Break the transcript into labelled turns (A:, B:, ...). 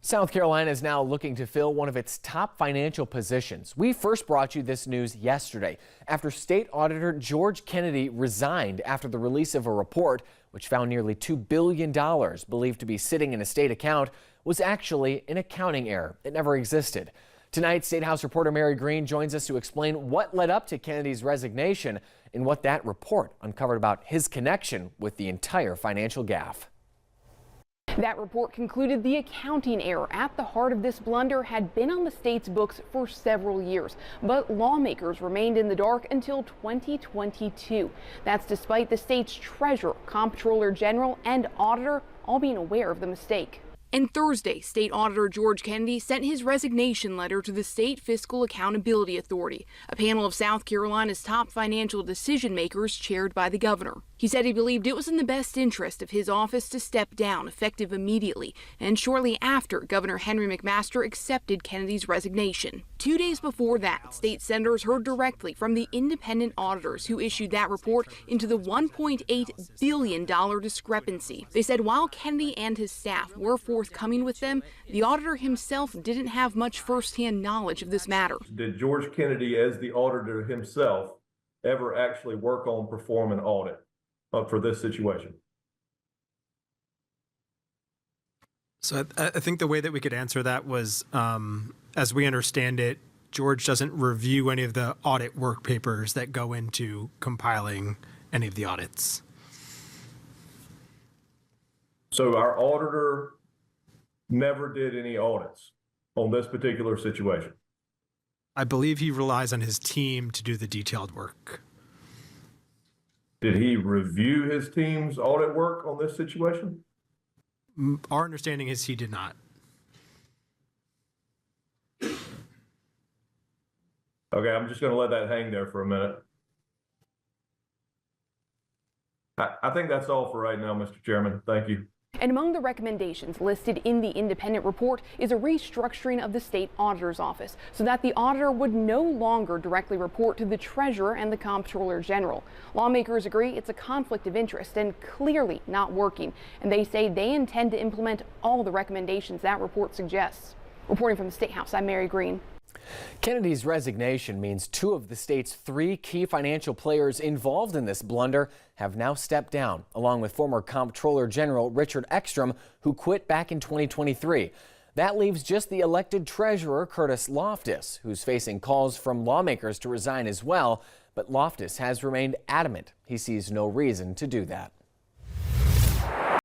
A: South Carolina is now looking to fill one of its top financial positions. We first brought you this news yesterday after State Auditor George Kennedy resigned after the release of a report which found nearly $2 billion believed to be sitting in a state account was actually an accounting error. It never existed. Tonight, State House reporter Mary Green joins us to explain what led up to Kennedy's resignation and what that report uncovered about his connection with the entire financial gaffe.
B: That report concluded the accounting error at the heart of this blunder had been on the state's books for several years, but lawmakers remained in the dark until 2022. That's despite the state's treasurer, comptroller general, and auditor all being aware of the mistake. And Thursday, State Auditor George Kennedy sent his resignation letter to the State Fiscal Accountability Authority, a panel of South Carolina's top financial decision makers chaired by the governor. He said he believed it was in the best interest of his office to step down effective immediately, and shortly after, Governor Henry McMaster accepted Kennedy's resignation. 2 days before that, state senators heard directly from the independent auditors who issued that report into the $1.8 billion discrepancy. They said while Kennedy and his staff were forthcoming with them, the auditor himself didn't have much firsthand knowledge of this matter.
C: Did George Kennedy, as the auditor himself, ever actually work on perform an audit for this situation?
D: So I think the way that we could answer that was, as we understand it, George doesn't review any of the audit work papers that go into compiling any of the audits.
C: So our auditor never did any audits on this particular situation?
D: I believe he relies on his team to do the detailed work.
C: Did he review his team's audit work on this situation?
D: Our understanding is he did not.
C: Okay, I'm just going to let that hang there for a minute. I think that's all for right now, Mr. Chairman. Thank you.
B: And among the recommendations listed in the independent report is a restructuring of the state auditor's office so that the auditor would no longer directly report to the treasurer and the comptroller general. Lawmakers agree it's a conflict of interest and clearly not working, and they say they intend to implement all the recommendations that report suggests. Reporting from the State House, I'm Mary Green.
A: Kennedy's resignation means two of the state's three key financial players involved in this blunder have now stepped down, along with former Comptroller General Richard Ekstrom, who quit back in 2023. That leaves just the elected treasurer, Curtis Loftus, who's facing calls from lawmakers to resign as well. But Loftus has remained adamant he sees no reason to do that.